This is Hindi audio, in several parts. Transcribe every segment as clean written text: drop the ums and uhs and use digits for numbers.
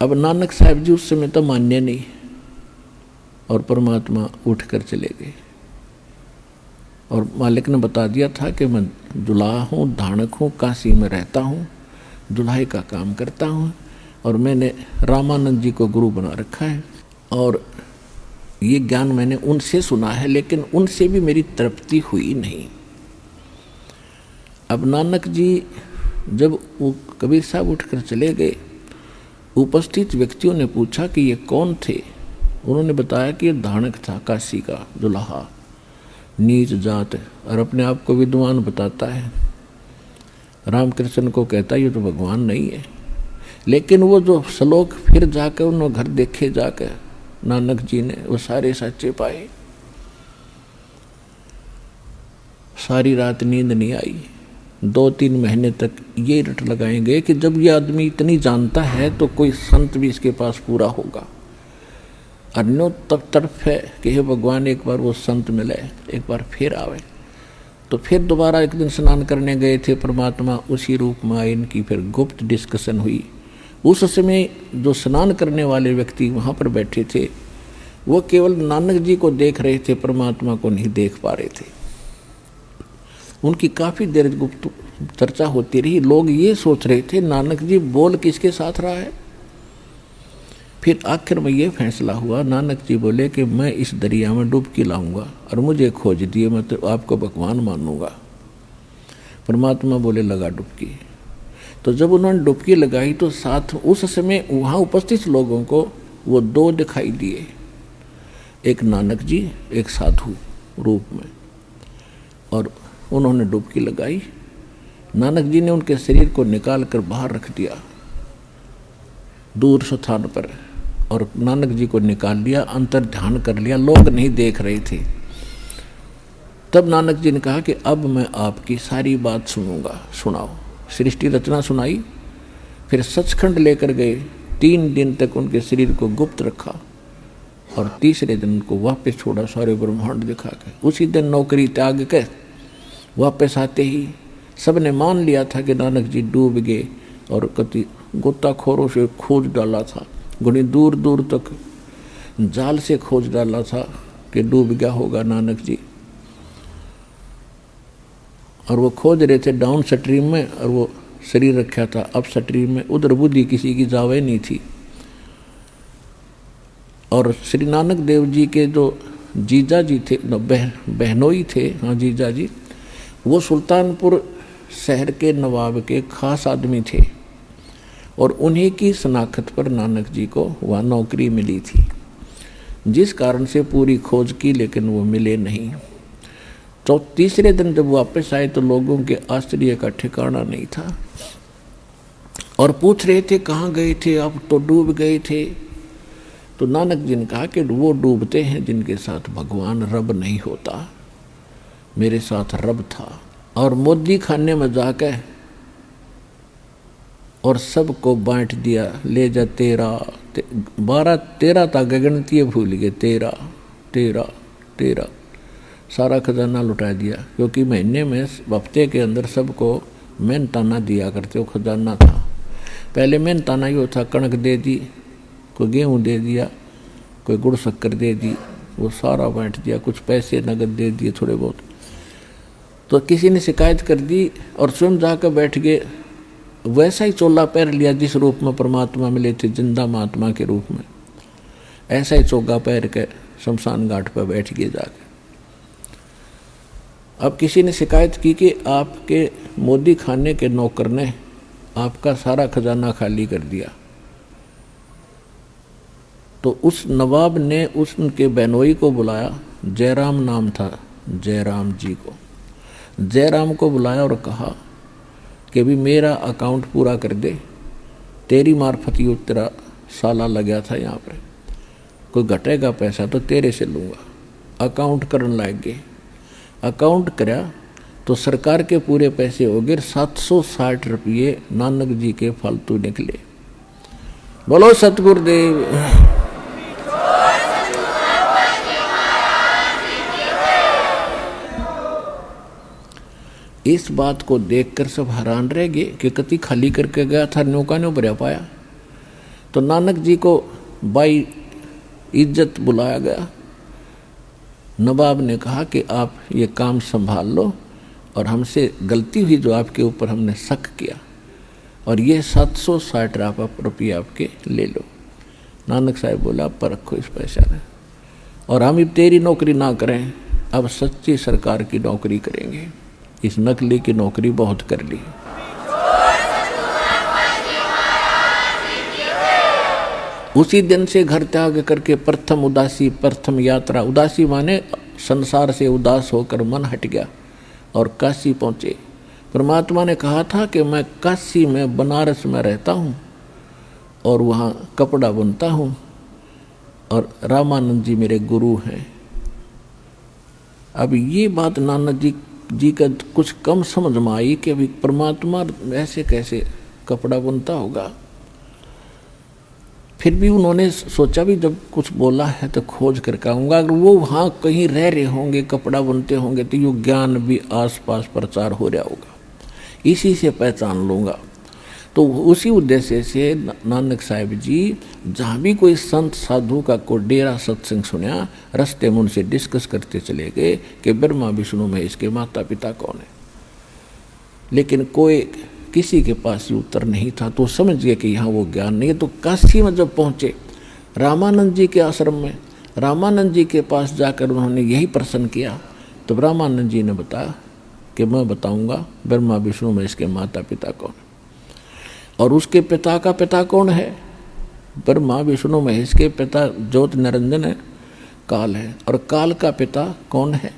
अब नानक साहब जी उस समय तो मान्य नहीं, और परमात्मा उठकर चले गए। और मालिक ने बता दिया था कि मैं दुल्हा हूँ, धाणक हूँ, काशी में रहता हूँ, दुल्हाई का काम करता हूँ, और मैंने रामानंद जी को गुरु बना रखा है, और ये ज्ञान मैंने उनसे सुना है, लेकिन उनसे भी मेरी तृप्ति हुई नहीं। अब नानक जी जब वो कबीर साहब उठकर चले गए, उपस्थित व्यक्तियों ने पूछा कि ये कौन थे। उन्होंने बताया कि ये धाणक था, काशी का दुल्हा, नीच जात, और अपने आप को विद्वान बताता है। रामकृष्ण को कहता ये तो भगवान नहीं है। लेकिन वो जो श्लोक फिर जाकर उन्होंने घर देखे, जाकर नानक जी ने वो सारे सच्चे पाए। सारी रात नींद नहीं आई। 2-3 महीने तक ये रट लगाएंगे कि जब ये आदमी इतनी जानता है तो कोई संत भी इसके पास पूरा होगा। अन्यों तब तरफ है कि हे भगवान एक बार वो संत मिले, एक बार फिर आवे। तो फिर दोबारा एक दिन स्नान करने गए थे, परमात्मा उसी रूप में आए। इनकी फिर गुप्त डिस्कशन हुई। उस समय जो स्नान करने वाले व्यक्ति वहाँ पर बैठे थे, वो केवल नानक जी को देख रहे थे, परमात्मा को नहीं देख पा रहे थे। उनकी काफ़ी देर गुप्त चर्चा होती रही। लोग ये सोच रहे थे नानक जी बोल किसके साथ रहा है। फिर आखिर में ये फैसला हुआ, नानक जी बोले कि मैं इस दरिया में डुबकी लाऊंगा और मुझे खोज दिए, मैं तो आपको भगवान मानूंगा। परमात्मा बोले लगा डुबकी। तो जब उन्होंने डुबकी लगाई तो साथ उस समय वहाँ उपस्थित लोगों को वो 2 दिखाई दिए, एक नानक जी, एक साधु रूप में। और उन्होंने डुबकी लगाई। नानक जी ने उनके शरीर को निकाल कर बाहर रख दिया दूर स्थान पर, और नानक जी को निकाल लिया, अंतर ध्यान कर लिया। लोग नहीं देख रहे थे। तब नानक जी ने कहा कि अब मैं आपकी सारी बात सुनूंगा, सुनाओ। सृष्टि रचना सुनाई। फिर सचखंड लेकर गए। 3 दिन तक उनके शरीर को गुप्त रखा, और तीसरे दिन उनको वापस छोड़ा, सारे ब्रह्मांड दिखा के। उसी दिन नौकरी त्याग के वापस आते ही सबने मान लिया था कि नानक जी डूब गए, और कति गोताखोरों से खोज डाला था, बड़ी दूर दूर तक जाल से खोज डाला था कि डूब गया होगा नानक जी। और वो खोज रहे थे डाउन स्ट्रीम में, और वो शरीर रखा था अप स्ट्रीम में। उधर बुद्धि किसी की जावे नहीं थी। और श्री नानक देव जी के जो जीजा जी थे, बहनोई थे, हाँ जीजा जी, वो सुल्तानपुर शहर के नवाब के खास आदमी थे, और उन्हीं की शनाख्त पर नानक जी को वह नौकरी मिली थी, जिस कारण से पूरी खोज की, लेकिन वो मिले नहीं। तो तीसरे दिन जब वापस आए तो लोगों के आश्चर्य का ठिकाना नहीं था, और पूछ रहे थे कहाँ गए थे आप, तो डूब गए थे। तो नानक जी ने कहा कि वो डूबते हैं जिनके साथ भगवान रब नहीं होता। मेरे साथ रब था, और मोदी खाने में जाकर और सबको बांट दिया, ले जा 12-13 तक गगनतीय भूल गए, 13 सारा खजाना लुटा दिया। क्योंकि महीने में हफ्ते के अंदर सबको मेहनताना दिया करते, वो खजाना था। पहले मेहनताना ही था, कणक दे दी, कोई गेहूँ दे दिया, कोई गुड़ शक्कर दे दी, वो सारा बांट दिया। कुछ पैसे नगद दे दिए थोड़े बहुत। तो किसी ने शिकायत कर दी और स्वयं जाकर बैठ गए, वैसा ही चोला पहन लिया जिस रूप में परमात्मा मिले थे, जिंदा महात्मा के रूप में। ऐसा ही चोगा पहन के शमशान घाट पर बैठ गए जाकर। अब किसी ने शिकायत की कि आपके मोदी खाने के नौकर ने आपका सारा खजाना खाली कर दिया। तो उस नवाब ने उनके बहनोई को बुलाया, जयराम नाम था, जयराम जी को, जयराम को बुलाया और कहा कि भी मेरा अकाउंट पूरा कर दे, तेरी मार्फत ही तेरा साला लगा था यहाँ पर, कोई घटेगा पैसा तो तेरे से लूँगा। अकाउंट करने लग गए। अकाउंट करा तो सरकार के पूरे पैसे हो गए, 760 रुपये नानक जी के फालतू निकले। बोलो सतगुरुदेव। इस बात को देखकर सब हैरान रह गए कि कति खाली करके गया था, नौका नहीं भरा पाया। तो नानक जी को बाई इज्जत बुलाया गया। नवाब ने कहा कि आप ये काम संभाल लो और हमसे गलती हुई जो आपके ऊपर हमने शक किया, और ये 760 रुपये आपके ले लो। नानक साहब बोला आप पर रखो इस पैसा ने, और हम अब तेरी नौकरी ना करें, अब सच्ची सरकार की नौकरी करेंगे। इस नकली की नौकरी बहुत कर ली। उसी दिन से घर त्याग करके प्रथम उदासी, प्रथम यात्रा, उदासी माने संसार से उदास होकर मन हट गया और काशी पहुँचे। परमात्मा ने कहा था कि मैं काशी में, बनारस में रहता हूँ और वहाँ कपड़ा बुनता हूँ, और रामानंद जी मेरे गुरु हैं। अब ये बात नानक जी का कुछ कम समझ में आई कि अभी परमात्मा ऐसे कैसे कपड़ा बुनता होगा। फिर भी उन्होंने सोचा भी जब कुछ बोला है तो खोज कर कहूँगा, अगर वो वहाँ कहीं रह रहे होंगे, कपड़ा बुनते होंगे, तो ये ज्ञान भी आसपास प्रचार हो रहा होगा, इसी से पहचान लूँगा। तो उसी उद्देश्य से नानक साहिब जी जहाँ भी कोई संत साधु का को डेरा सत्संग सुना, रास्ते में उनसे डिस्कस करते चले गए कि ब्रह्मा विष्णु महेश के माता पिता कौन है। लेकिन कोई किसी के पास ये उत्तर नहीं था, तो समझ गए कि यहाँ वो ज्ञान नहीं है। तो काशी में जब पहुँचे रामानंद जी के आश्रम में, रामानंद जी के पास जाकर उन्होंने यही प्रश्न किया, तो रामानंद जी ने बताया कि मैं बताऊँगा ब्रह्मा विष्णु महेश के माता पिता कौन है, और उसके पिता का पिता कौन है। ब्रह्मा विष्णु महेश के पिता ज्योत निरंजन है, काल है, और काल का पिता कौन है।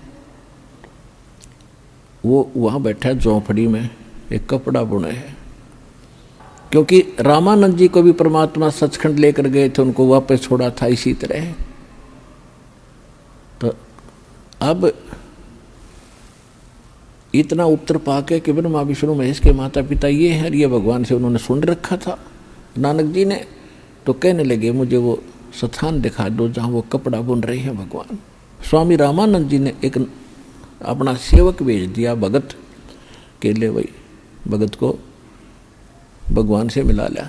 वो वहाँ बैठा झोंपड़ी में एक कपड़ा बुने है, क्योंकि रामानंद जी को भी परमात्मा सचखंड लेकर गए थे, उनको वापस छोड़ा था इसी तरह। तो अब इतना उत्तर पाके कि ब्रह्मा विष्णु महेश के माता पिता ये हैं, ये भगवान से उन्होंने सुन रखा था नानक जी ने, तो कहने लगे मुझे वो स्थान दिखा दो जहाँ वो कपड़ा बुन रहे हैं भगवान। स्वामी रामानंद जी ने एक अपना सेवक भेज दिया भगत के लिए, वही भगत को भगवान से मिला लिया।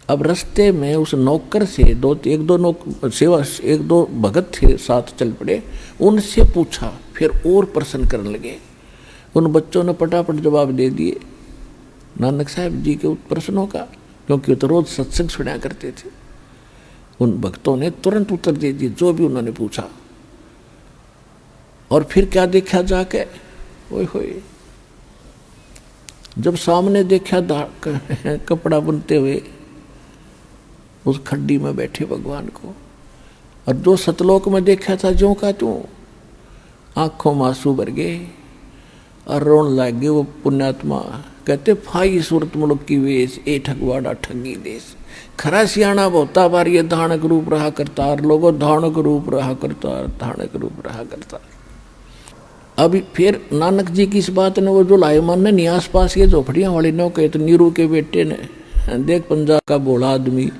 अब रास्ते में उस नौकर से एक दो भगत थे साथ चल पड़े, उनसे पूछा, फिर और प्रश्न करने लगे। उन बच्चों ने फटाफट जवाब दे दिए नानक साहब जी के प्रश्नों का, क्योंकि वो तो रोज सत्संग सुना करते थे। उन भक्तों ने तुरंत उत्तर दे दिए जो भी उन्होंने पूछा। और फिर क्या देखा जाके, ओए होए, जब सामने देखा कपड़ा बुनते हुए उस खड्डी में बैठे भगवान को, और जो सतलोक में देखा था ज्यों का त्यों, आंखों में आंसू भर गए और रोन लग गए। वो पुण्यात्मा कहते फाई सूरत मुल्क की वेश, ए ठगवाड़ा ठगी देश, खरा सियाणा बहुता बार ये धानक रूप रहा करतार, लोगों धानक रूप रहा करतार, धानक रूप रहा करतार। अभी फिर नानक जी की इस बात ने वो जो लाएमान ने नहीं, आस पास ये झोपड़ियाँ वाले ने कहे, तो नीरू के बेटे ने देख पंजाब का बोला आदमी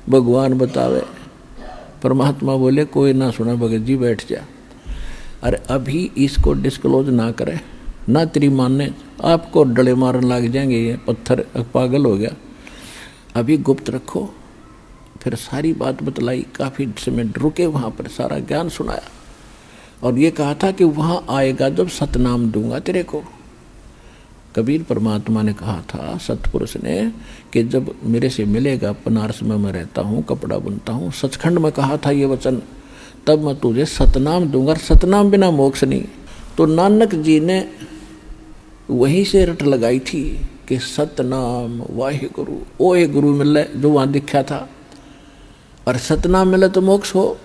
भगवान बतावे। परमात्मा बोले कोई ना सुना भगत जी बैठ जा। अरे अभी इसको डिस्क्लोज ना करे, ना तेरी माने आपको डले मारने लग जाएंगे, ये पत्थर पागल हो गया, अभी गुप्त रखो। फिर सारी बात बतलाई, काफ़ी समय रुके वहाँ पर, सारा ज्ञान सुनाया, और ये कहा था कि वहाँ आएगा जब सतनाम दूंगा तेरे को। कबीर परमात्मा ने कहा था, सतपुरुष ने, कि जब मेरे से मिलेगा, बनारस में मैं रहता हूँ, कपड़ा बुनता हूँ, सचखंड में कहा था ये वचन, तब मैं तुझे सतनाम दूंगा। सतनाम बिना मोक्ष नहीं। तो नानक जी ने वहीं से रट लगाई थी कि सतनाम वाहे गुरु, ओए गुरु मिले जो वहाँ दिखा था, और सतनाम मिले तो मोक्ष हो।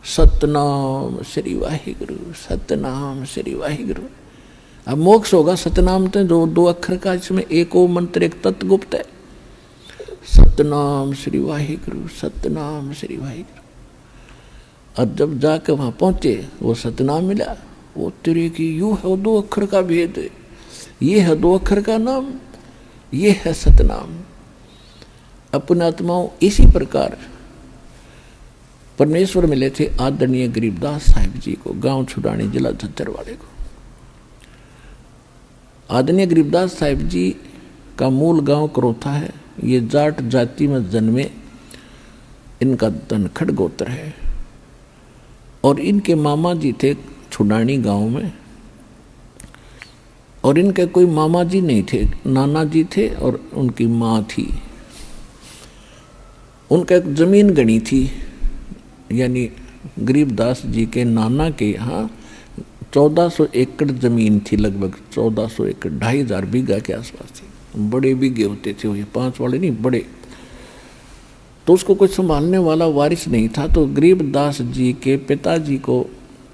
सतनाम श्री वाहे गुरु, सतनाम श्री वाहे गुरु। अब मोक्ष होगा सतनाम तो जो दो अक्षर का, इसमें एक ओ मंत्र एक तत्व गुप्त है। सतनाम श्री वाहे गुरु, सतनाम श्री वाहे गुरु। और जब जाकर वहाँ पहुँचे वो सतनाम मिला, वो तेरे की यूँ है, वो दो अक्षर का भेद है, ये है दो अक्षर का नाम, ये है सतनाम। अपने आत्माओं इसी प्रकार परमेश्वर मिले थे आदरणीय गरीबदास साहिब जी को, गांव छुड़ानी, जिला झज्जर वाले को। आदरणीय गरीबदास साहिब जी का मूल गांव करोथा है, ये जाट जाति में जन्मे, इनका धनखड़ गोत्र है। और इनके मामा जी थे छुडानी गांव में, और इनके कोई मामा जी नहीं थे, नाना जी थे और उनकी माँ थी। उनका एक जमीन गणी थी, यानी गरीबदास जी के नाना के यहाँ 1400 एकड़ जमीन थी, लगभग 1400 एकड़, 2500 बीघा के आसपास थी। बड़े बीघे होते थे ये, 5 वाले नहीं, बड़े। तो उसको कोई संभालने वाला वारिस नहीं था, तो गरीबदास जी के पिताजी को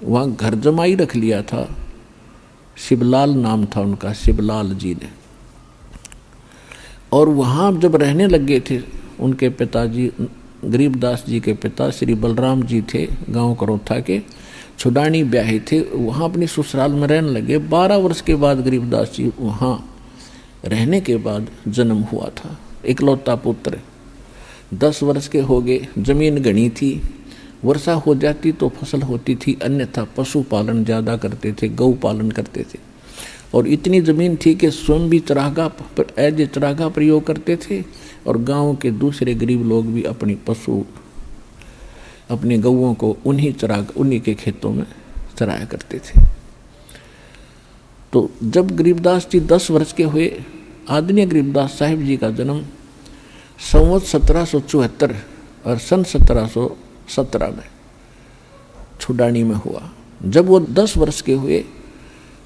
वहाँ घर जमाई रख लिया था। शिवलाल नाम था उनका, शिवलाल जी ने। और वहाँ जब रहने लगे थे, उनके पिताजी गरीबदास जी के पिता श्री बलराम जी थे, गांव करोथा के, छुडानी ब्याहे थे, वहाँ अपनी ससुराल में रहने लगे। 12 वर्ष के बाद गरीबदास जी वहाँ रहने के बाद जन्म हुआ था, इकलौता पुत्र। 10 वर्ष के हो गए, जमीन गणी थी, वर्षा हो जाती तो फसल होती थी, अन्यथा पशुपालन ज़्यादा करते थे, गौ पालन करते थे। और इतनी ज़मीन थी कि स्वयं भी चरागा प्रयोग करते थे, और गांव के दूसरे गरीब लोग भी अपनी पशु, अपने गौओं को उन्हीं के खेतों में चराया करते थे। तो जब गरीबदास जी 10 वर्ष के हुए, आदरणीय गरीबदास साहिब जी का जन्म संवत 1774 और सन 1717 में छुडानी में हुआ। जब वो 10 वर्ष के हुए,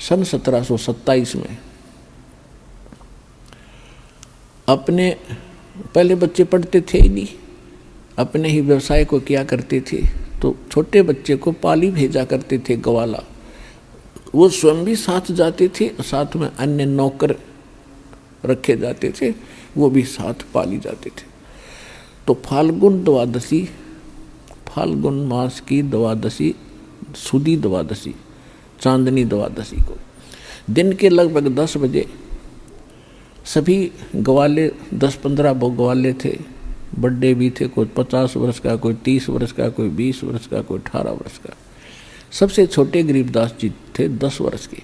सन 1727 में अपने, पहले बच्चे पढ़ते थे ही नहीं, अपने ही व्यवसाय को किया करते थे, तो छोटे बच्चे को पाली भेजा करते थे, ग्वाला। वो स्वयं भी साथ जाते थे, साथ में अन्य नौकर रखे जाते थे, वो भी साथ पाली जाते थे। तो फाल्गुन मास की द्वादशी, सुदी द्वादशी, चांदनी द्वादशी को दिन के लगभग 10 बजे सभी ग्वाले, 10-15 ग्वाले थे, बड़े भी थे, कोई 50 वर्ष का, कोई 30 वर्ष का, कोई 20 वर्ष का, कोई 18 वर्ष का। सबसे छोटे गरीबदास जी थे 10 वर्ष के।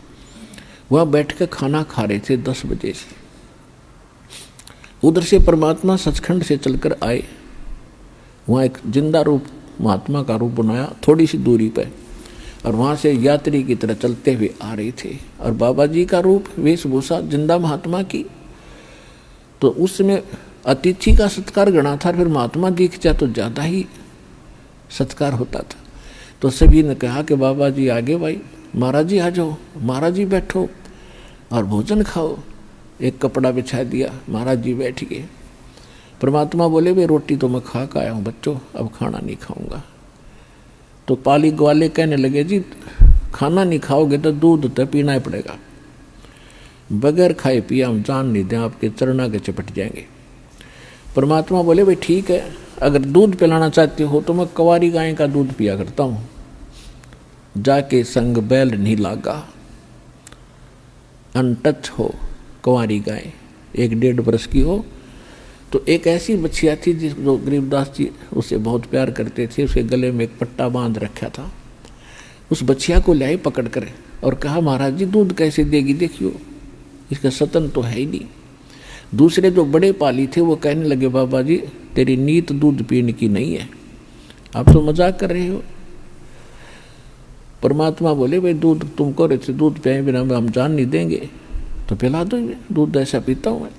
वह बैठ कर खाना खा रहे थे 10 बजे से। उधर से परमात्मा सचखंड से चलकर आए, वहाँ एक जिंदा रूप महात्मा का रूप बनाया थोड़ी सी दूरी पर, और वहाँ से यात्री की तरह चलते हुए आ रहे थे, और बाबा जी का रूप, वेशभूषा जिंदा महात्मा की। तो उसमें अतिथि का सत्कार गणा था, फिर महात्मा दिख जाए तो ज़्यादा ही सत्कार होता था। तो सभी ने कहा कि बाबा जी आगे, भाई महाराज जी आ जाओ, महाराज जी बैठो और भोजन खाओ। एक कपड़ा बिछा दिया, महाराज जी बैठ गए। परमात्मा बोले, भाई रोटी तो मैं खा के आया हूँ बच्चों, अब खाना नहीं खाऊंगा। तो पाली ग्वाले कहने लगे, जी खाना नहीं खाओगे तो दूध तो पीना ही पड़ेगा, बगैर खाए पिए हम जान नहीं दें, आपके चरणा के चिपट जाएंगे। परमात्मा बोले, भाई ठीक है, अगर दूध पिलाना चाहते हो तो मैं कुंवारी गाय का दूध पिया करता हूँ, जाके संग बैल नहीं लागा, अनटच हो कुंवारी गाय, 1-1.5 वर्ष की हो। तो एक ऐसी बच्चिया थी जो गरीबदास जी उसे बहुत प्यार करते थे, उसके गले में एक पट्टा बांध रखा था। उस बच्चिया को लाई पकड़ कर और कहा, महाराज जी दूध कैसे देगी, देखियो इसका सतन तो है ही नहीं। दूसरे जो बड़े पाली थे वो कहने लगे, बाबा जी तेरी नीत दूध पीने की नहीं है, आप तो मजाक कर रहे हो। परमात्मा बोले, भाई दूध तुमको रहते दूध पिए बिना हम जान नहीं देंगे, तो पिला दो, दूध ऐसा पीता हूँ मैं।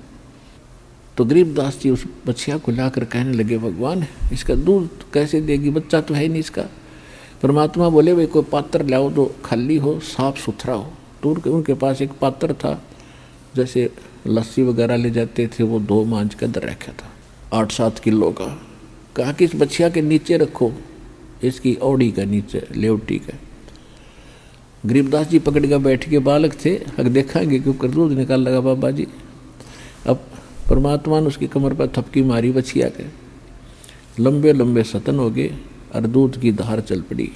तो गरीबदास जी उस बच्चिया को लाकर कहने लगे, भगवान इसका दूध कैसे देगी, बच्चा तो है नहीं इसका। परमात्मा बोले, भाई कोई पात्र लाओ जो खाली हो, साफ सुथरा हो। तो उनके पास एक पात्र था, जैसे लस्सी वगैरह ले जाते थे, वो 2 मांझ के अंदर रखा था, 8-7 किलो का। कहा कि इस बच्चिया के नीचे रखो, इसकी औड़ी का नीचे, लेवटी का। गरीबदास जी पकड़ कर बैठ के, बालक थे, अगर देखेंगे क्यों दूध निकाल लगा बाबा जी। अब परमात्मा ने उसकी कमर पर थपकी मारी बच्चिया के, लंबे लंबे सतन हो गए और दूध की धार चल पड़ी,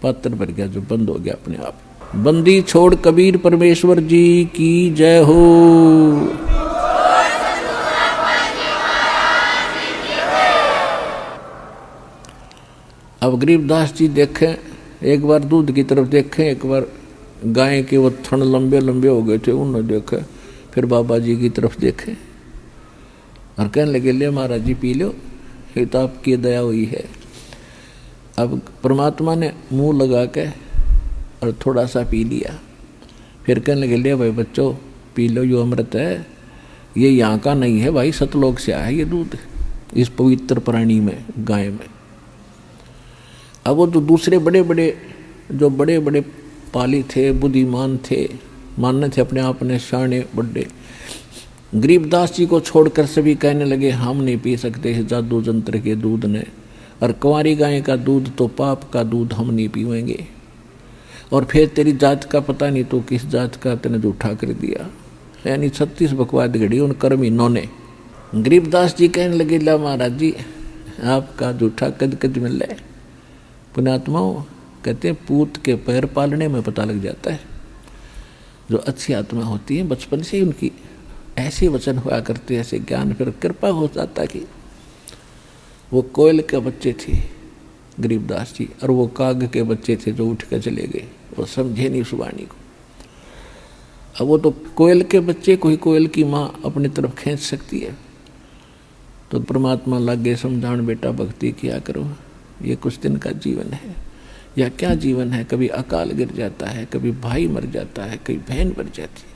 पात्र भर गया जो बंद हो गया अपने आप। बंदी छोड़ कबीर परमेश्वर जी की जय हो। अब गरीबदास जी देखें, एक बार दूध की तरफ देखें, एक बार गाय के वो थन लंबे लंबे हो गए थे उन्होंने देखे, फिर बाबा जी की तरफ देखे। और कहने लगे ले महाराज जी पी लो, ये तो आपकी दया हुई है। अब परमात्मा ने मुंह लगा के और थोड़ा सा पी लिया। फिर कहने लगे ले भाई बच्चों पी लो, यो अमृत है, ये यहाँ का नहीं है भाई, सतलोक से आया है ये दूध, इस पवित्र प्राणी में, गाय में। अब वो तो दूसरे बड़े बड़े जो बड़े बड़े पाली थे, बुद्धिमान थे, मानने थे अपने आप ने शाने बड़े, गरीबदास जी को छोड़कर सभी कहने लगे हम नहीं पी सकते इस जादू जंत्र के दूध ने, और कुंवारी गाय का दूध तो पाप का दूध हम नहीं पीवेंगे। और फिर तेरी जात का पता नहीं तो किस जात का तेने झूठा कर दिया, यानी 36 बकवाद घड़ी उन कर्मीनों ने। गरीबदास जी कहने लगे ला महाराज जी आपका झूठा कद कद मिल रहा है। पुण्यात्माओं कहते हैं पूत के पैर पालने में पता लग जाता है। जो अच्छी आत्मा होती है बचपन से ही उनकी ऐसे वचन हुआ करते, ऐसे ज्ञान, फिर कृपा हो जाता कि वो कोयल के बच्चे थे गरीबदास जी, और वो काग के बच्चे थे जो उठ कर चले गए, वो समझे नहीं उस वाणी को। अब वो तो कोयल के बच्चे को ही कोयल की माँ अपनी तरफ खींच सकती है, तो परमात्मा लगे समझाने बेटा भक्ति किया करो, ये कुछ दिन का जीवन है। या क्या जीवन है, कभी अकाल गिर जाता है, कभी भाई मर जाता है, कभी बहन मर जाती है।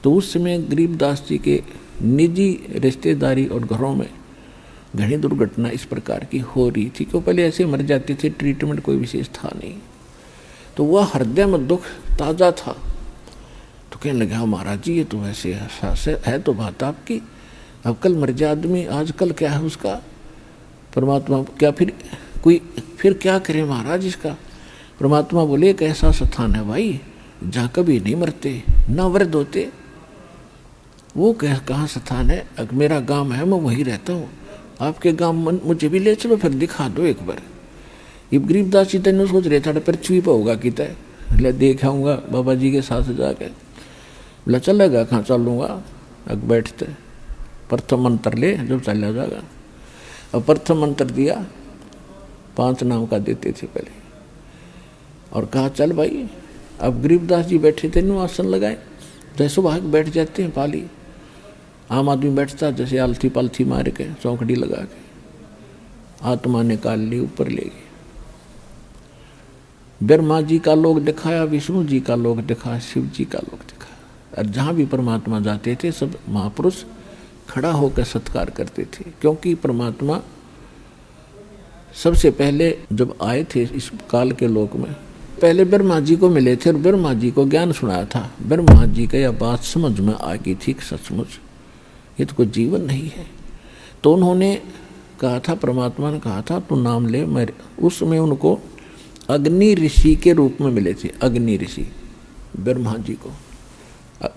तो उस समय गरीबदास जी के निजी रिश्तेदारी और घरों में घनी दुर्घटना इस प्रकार की हो रही थी कि पहले ऐसे मर जाते थे, ट्रीटमेंट कोई विशेष था नहीं, तो वह हृदय में दुख ताज़ा था। तो कहने लगे हाँ महाराज जी ये तो ऐसे है तो बात आपकी, अब कल मर जाए आदमी, आजकल क्या है उसका, परमात्मा क्या फिर क्या करें महाराज इसका। परमात्मा बोले एक ऐसा स्थान है भाई जहाँ कभी नहीं मरते ना वृद्ध होते। वो कहाँ स्थान है, मेरा गांव है, मैं वहीं रहता हूँ, आपके गांव मुझे भी ले चलो, फिर दिखा दो एक बार। ये गरीबदास जी तेन सोच रहे था पृथ्वी पर होगा कि तय ले देख आऊँगा बाबा जी के साथ जाके, बोला चलेगा कहाँ चलूँगा। अब बैठते प्रथम मंत्र ले जब चला जाएगा। अब प्रथम मंत्र दिया, 5 नाम का देते थे पहले, और कहा चल भाई। अब गरीबदास जी बैठे थे, नु आसन लगाए जैसे भाग बैठ जाते हैं पाली, आम आदमी बैठता जैसे आलथी पालथी मार के चौकड़ी लगा के, आत्मा निकाल ली ऊपर ले गई। ब्रह्मा जी का लोक दिखाया, विष्णु जी का लोक दिखाया, शिव जी का लोक दिखाया, और जहाँ भी परमात्मा जाते थे सब महापुरुष खड़ा होकर सत्कार करते थे, क्योंकि परमात्मा सबसे पहले जब आए थे इस काल के लोक में, पहले ब्रह्मा जी को मिले थे और ब्रह्मा जी को ज्ञान सुनाया था। ब्रह्मा जी का यह बात समझ में आ गई थी सचमुच ये तो कोई जीवन नहीं है, तो उन्होंने कहा था, परमात्मा ने कहा था तू नाम ले। मैं उस समय उनको अग्नि ऋषि के रूप में मिले थे। अग्नि ऋषि ब्रह्मा जी को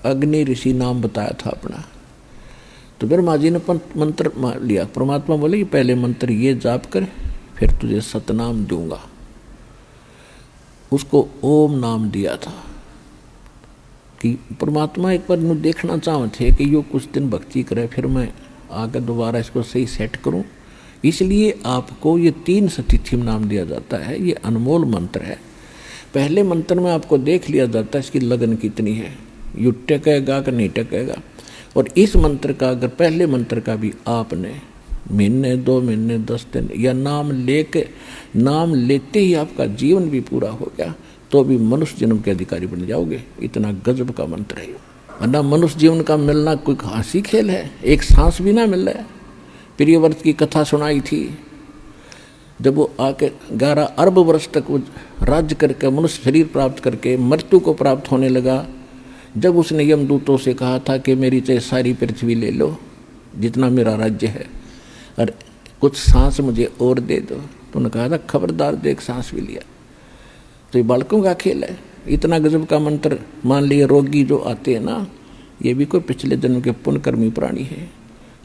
अग्नि ऋषि नाम बताया था अपना। तो ब्रह्मा जी ने मंत्र लिया, परमात्मा बोले पहले मंत्र ये जाप कर, फिर तुझे सतनाम दूंगा। उसको ओम नाम दिया था कि परमात्मा एक बार देखना चाहते कि यो कुछ दिन भक्ति करे, फिर मैं आकर दोबारा इसको सही सेट करूं। इसलिए आपको ये 3 सतिथि नाम दिया जाता है। ये अनमोल मंत्र है। पहले मंत्र में आपको देख लिया जाता है इसकी लगन कितनी है, यू टकेगा कि नहीं टकेगा। और इस मंत्र का अगर पहले मंत्र का भी आपने महीने 2 महीने 10 दिन या नाम लेते ही आपका जीवन भी पूरा हो गया, तो भी मनुष्य जन्म के अधिकारी बन जाओगे। इतना गजब का मंत्र है। वरना मनुष्य जीवन का मिलना कोई हंसी खेल है, एक सांस भी ना मिल रहा है। प्रियव्रत की कथा सुनाई थी, जब वो आके 11 अरब वर्ष तक वो राज्य करके मनुष्य शरीर प्राप्त करके मृत्यु को प्राप्त होने लगा, जब उसने यमदूतों से कहा था कि मेरी चाहे सारी पृथ्वी ले लो जितना मेरा राज्य है, और कुछ सांस मुझे और दे दो, तो उन्होंने कहा था खबरदार दे, एक सांस भी लिया। तो ये बालकों का खेल है। इतना गजब का मंत्र। मान लिए रोगी जो आते हैं ना, ये भी कोई पिछले जन्म के पुण्यकर्मी प्राणी है,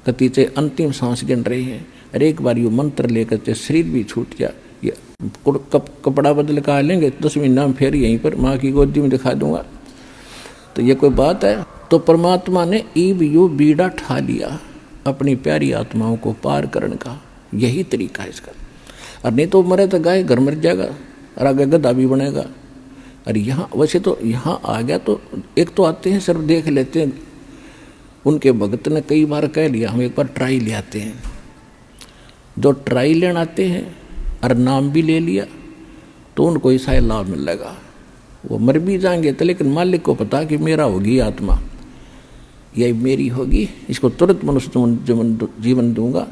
कतीचे अंतिम सांस गिन रहे हैं, और एक बार ये मंत्र लेकर के शरीर भी छूट गया, ये कपड़ा बदल कर आ लेंगे 10 महीना में फिर यहीं पर माँ की गोदी में दिखा दूंगा। तो ये कोई बात है। तो परमात्मा ने ईब यू बीड़ा ठा लिया अपनी प्यारी आत्माओं को पार करने का, यही तरीका है इसका। और नहीं तो मरे तो गाय घर मर जाएगा और आगे गधा भी बनेगा। और यहाँ वैसे तो यहाँ आ गया तो एक तो आते हैं सिर्फ देख लेते हैं उनके भगत ने कई बार कह लिया हम एक बार ट्राई ले आते हैं। जो ट्राई लेने आते हैं और नाम भी ले लिया तो उनको ऐसा लाभ मिलेगा। वो मर भी जाएंगे तो लेकिन मालिक को पता कि मेरा होगी आत्मा, यही मेरी होगी, इसको तुरंत मनुष्य जीवन दूंगा।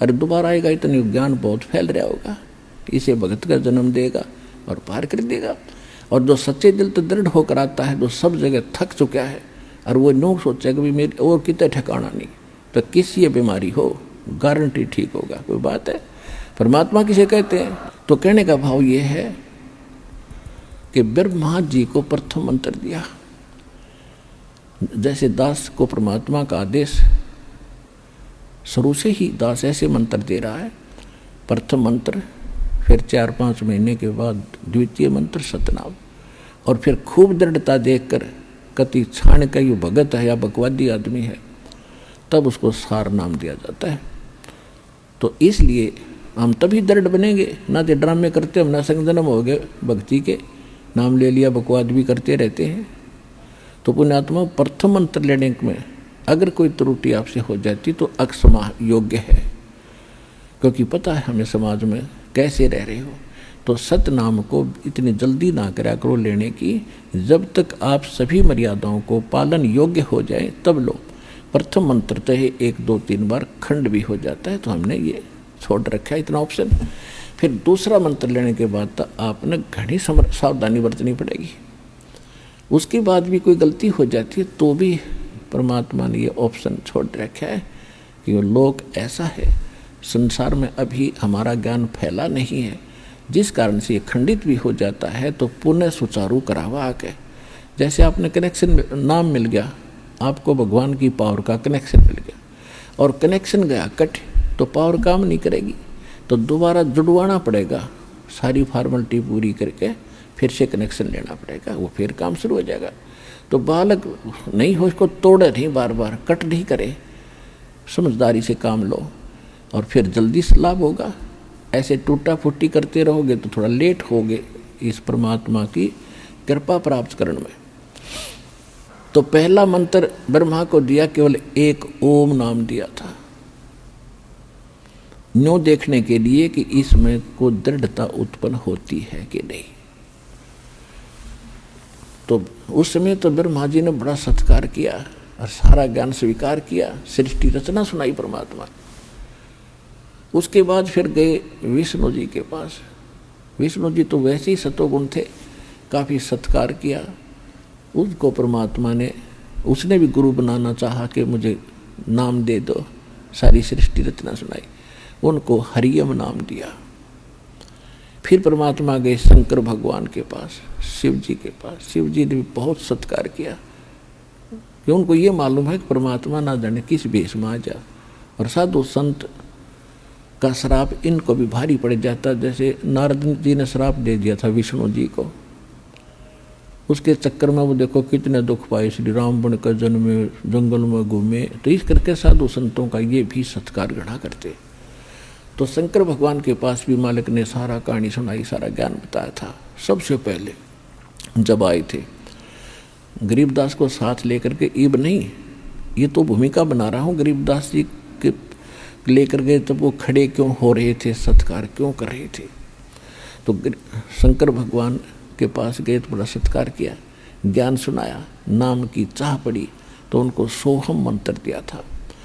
अरे दोबारा आएगा, इतनी ज्ञान बहुत फैल रहा होगा, इसे भगत का जन्म देगा और पार कर देगा। और जो सच्चे दिल तो दृढ़ होकर आता है, जो सब जगह थक चुका है और वो नो सोचेगा भी मेरी और कितने ठिकाना नहीं, तो किस ये बीमारी हो गारंटी ठीक होगा। कोई बात है। परमात्मा किसे कहते हैं? तो कहने का भाव ये है कि ब्रह्मा जी को प्रथम मंत्र दिया। जैसे दास को परमात्मा का आदेश शुरू से ही दास ऐसे मंत्र दे रहा है, प्रथम मंत्र, फिर 4-5 महीने के बाद द्वितीय मंत्र सतनाम, और फिर खूब दृढ़ता देखकर कति छाण का ये भगत है या बकवादी आदमी है, तब उसको सार नाम दिया जाता है। तो इसलिए हम तभी दृढ़ बनेंगे, ना तो ड्रामे करते हम ना संजनम हो गए भक्ति के, नाम ले लिया बकवाद भी करते रहते हैं। तो पुण्यात्मा प्रथम मंत्र लेने में अगर कोई त्रुटि आपसे हो जाती तो अक्षमा योग्य है, क्योंकि पता है हमें समाज में कैसे रह रहे हो। तो सतनाम को इतनी जल्दी ना करा करो लेने की, जब तक आप सभी मर्यादाओं को पालन योग्य हो जाए तब लो। प्रथम मंत्र चाहे 1-2-3 बार खंड भी हो जाता है तो हमने ये छोड़ रखा है इतना ऑप्शन। फिर दूसरा मंत्र लेने के बाद तो आपने घनी सावधानी बरतनी पड़ेगी। उसके बाद भी कोई गलती हो जाती है तो भी परमात्मा ने ये ऑप्शन छोड़ रखा है कि वो लोग ऐसा है, संसार में अभी हमारा ज्ञान फैला नहीं है, जिस कारण से ये खंडित भी हो जाता है तो पुनः सुचारू करावा आके। जैसे आपने कनेक्शन नाम मिल गया, आपको भगवान की पावर का कनेक्शन मिल गया और कनेक्शन गया कट तो पावर काम नहीं करेगी, तो दोबारा जुड़वाना पड़ेगा, सारी फॉर्मेलिटी पूरी करके फिर से कनेक्शन लेना पड़ेगा, वो फिर काम शुरू हो जाएगा। तो बालक नहीं हो, इसको तोड़े नहीं, बार बार कट नहीं करे, समझदारी से काम लो और फिर जल्दी से लाभ होगा। ऐसे टूटा फूटी करते रहोगे तो थोड़ा लेट होगे इस परमात्मा की कृपा प्राप्त करने में। तो पहला मंत्र ब्रह्मा को दिया, केवल एक ओम नाम दिया था, न्यों देखने के लिए कि इसमें को दृढ़ता उत्पन्न होती है कि नहीं। तो उस समय तो ब्रह्मा जी ने बड़ा सत्कार किया और सारा ज्ञान स्वीकार किया, सृष्टि रचना सुनाई परमात्मा। उसके बाद फिर गए विष्णु जी के पास। विष्णु जी तो वैसे ही सतोगुण थे, काफ़ी सत्कार किया उसको परमात्मा ने। उसने भी गुरु बनाना चाहा कि मुझे नाम दे दो, सारी सृष्टि रचना सुनाई, उनको हरियम नाम दिया। फिर परमात्मा गए शंकर भगवान के पास, शिव जी के पास। शिव जी ने भी बहुत सत्कार किया कि उनको ये मालूम है कि परमात्मा ना जाने किस भेष में आ जा, और साधु संत का श्राप इनको भी भारी पड़ जाता। जैसे नारद जी ने श्राप दे दिया था विष्णु जी को, उसके चक्कर में वो देखो कितने दुख पाए, श्री राम बन कर जन्मे, जंगल में घूमे। तो इस करके साधु संतों का ये भी सत्कार गढ़ा करते। तो शंकर भगवान के पास भी मालिक ने सारा कहानी सुनाई, सारा ज्ञान बताया था। सबसे पहले जब आए थे गरीबदास को साथ लेकर के, ईब नहीं, ये तो भूमिका बना रहा हूँ, गरीबदास जी के लेकर गए तब वो खड़े क्यों हो रहे थे, सत्कार क्यों कर रहे थे। तो शंकर भगवान के पास गए तो बड़ा सत्कार किया, ज्ञान सुनाया, नाम की चाह पड़ी तो उनको सोहम मंत्र दिया था।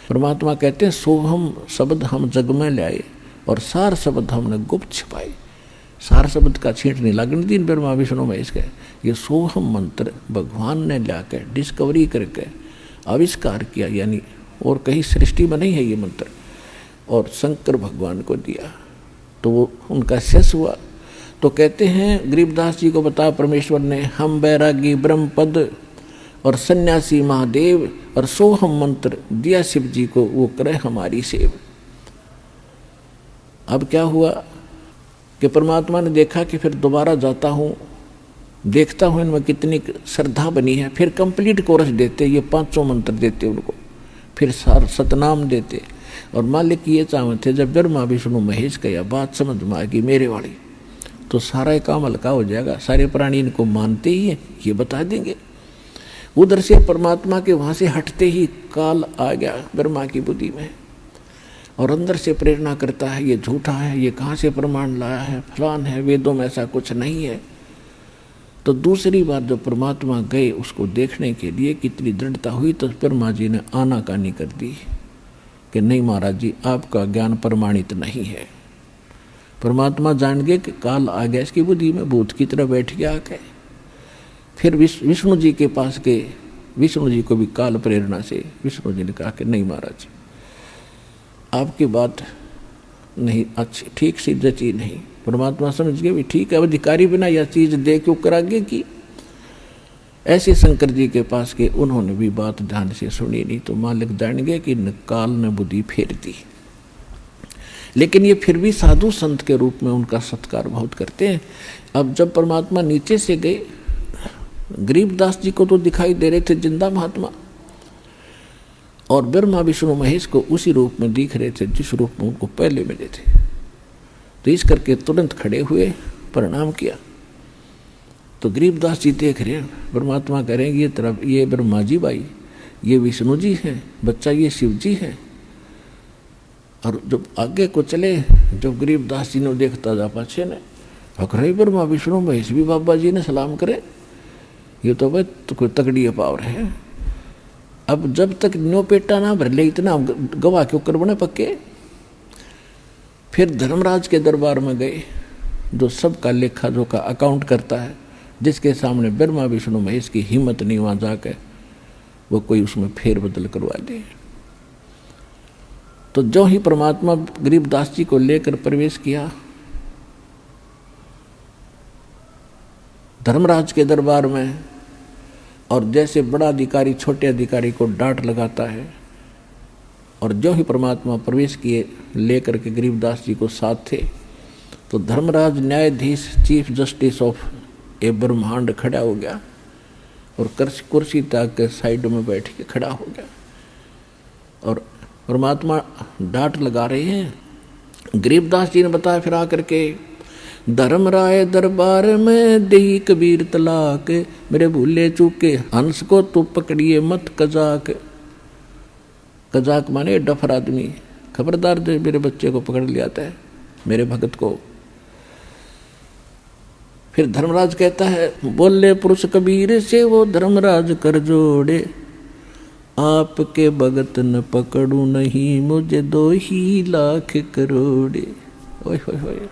परमात्मा कहते हैं सोहम शब्द हम जग में लाए और सार शब्द हमने गुप्त छिपाए। सार शब्द का छींट नहीं लगने दिन ब्रह्मा विष्णु महेश के, ये सोहम मंत्र भगवान ने लाकर डिस्कवरी करके आविष्कार किया, यानी और कहीं सृष्टि में नहीं है ये मंत्र, और शंकर भगवान को दिया तो वो उनका शेष हुआ। तो कहते हैं गरीबदास जी को बता परमेश्वर ने, हम बैरागी ब्रह्म पद और सन्यासी महादेव और सोहम मंत्र दिया शिव जी को, वो करे हमारी सेव। अब क्या हुआ कि परमात्मा ने देखा कि फिर दोबारा जाता हूँ, देखता हूँ इनमें कितनी श्रद्धा बनी है, फिर कंप्लीट कोरस देते, ये 500 मंत्र देते उनको, फिर सतनाम देते। और मालिक ये चाहते थे जब ब्रह्मा विष्णु महेश का यह बात समझ में आएगी मेरे वाली, तो सारा काम हल्का हो जाएगा, सारे प्राणी इनको मानते ही हैं, ये बता देंगे। उधर से परमात्मा के वहाँ से हटते ही काल आ गया ब्रह्मा की बुद्धि में और अंदर से प्रेरणा करता है ये झूठा है, ये कहाँ से प्रमाण लाया है, फलान है, वेदों में ऐसा कुछ नहीं है। तो दूसरी बार जब परमात्मा गए उसको देखने के लिए, कितनी दृढ़ता हुई, तो ब्रह्मा जी ने आनाकानी कर दी कि नहीं महाराज जी, आपका ज्ञान प्रमाणित नहीं है। परमात्मा जान गए कि काल आ गया इसकी बुद्धि में, भूत की तरह बैठ गया आके। फिर विष्णु जी के पास गए, विष्णु जी को भी काल प्रेरणा से विष्णु जी ने कहा कि नहीं महाराज, आपकी बात नहीं अच्छी, ठीक सी जची नहीं। परमात्मा समझ गए भी ठीक है, अधिकारी बिना यह चीज दे क्यों करागे की। ऐसे शंकर जी के पास के, उन्होंने भी बात ध्यान से सुनी नहीं, तो मालिक जान गए कि काल ने बुद्धि फेर दी। लेकिन ये फिर भी साधु संत के रूप में उनका सत्कार बहुत करते हैं। अब जब परमात्मा नीचे से गए, गरीबदास जी को तो दिखाई दे रहे थे जिंदा महात्मा, और ब्रह्मा विष्णु महेश को उसी रूप में दिख रहे थे जिस रूप में उनको पहले मिले थे। तो इस करके तुरंत खड़े हुए, प्रणाम किया। तो गरीबदास जी देख रहे हैं, परमात्मा करेंगे ये तरफ, ये ब्रह्मा जी भाई, ये विष्णु जी हैं, बच्चा ये शिव जी है। और जब आगे को चले, जब गरीबदास जी ने देखता जा पाछे ने हकरे ब्रह्मा विष्णु महेश भी बाबा जी ने सलाम करे, ये तो भाई तो कोई तगड़ी पावर है। अब जब तक न्यो पेटा ना भर ले, इतना गवाह क्यों कर बने पक्के। फिर धर्मराज के दरबार में गए, जो सबका लेखा जोखा अकाउंट करता है, जिसके सामने ब्रह्मा विष्णु महेश की हिम्मत नहीं वहां जाकर वो कोई उसमें फेर बदल करवा दे। तो जो ही परमात्मा गरीबदास जी को लेकर प्रवेश किया धर्मराज के दरबार में, और जैसे बड़ा अधिकारी छोटे अधिकारी को डांट लगाता है, और जो ही परमात्मा प्रवेश किए लेकर के गरीबदास जी को साथ थे, तो धर्मराज न्यायाधीश चीफ जस्टिस ऑफ ए ब्रह्मांड खड़ा हो गया और कुर्सी ताक के साइड में बैठ के खड़ा हो गया। और परमात्मा डांट लगा रहे हैं। गरीबदास जी ने बताया फिर आकर के, धर्मराय दरबार में देही कबीर तलाक, मेरे भूले चूके हंस को तू पकड़िए मत कजाक। कजाक माने डफर आदमी, खबरदार जो मेरे बच्चे को पकड़ लिया है, मेरे भगत को। फिर धर्मराज कहता है, बोले पुरुष कबीर से वो धर्मराज कर जोड़े, आपके भगत न पकड़ू नहीं मुझे 2 ही लाख करोड़े। ओए होए होए।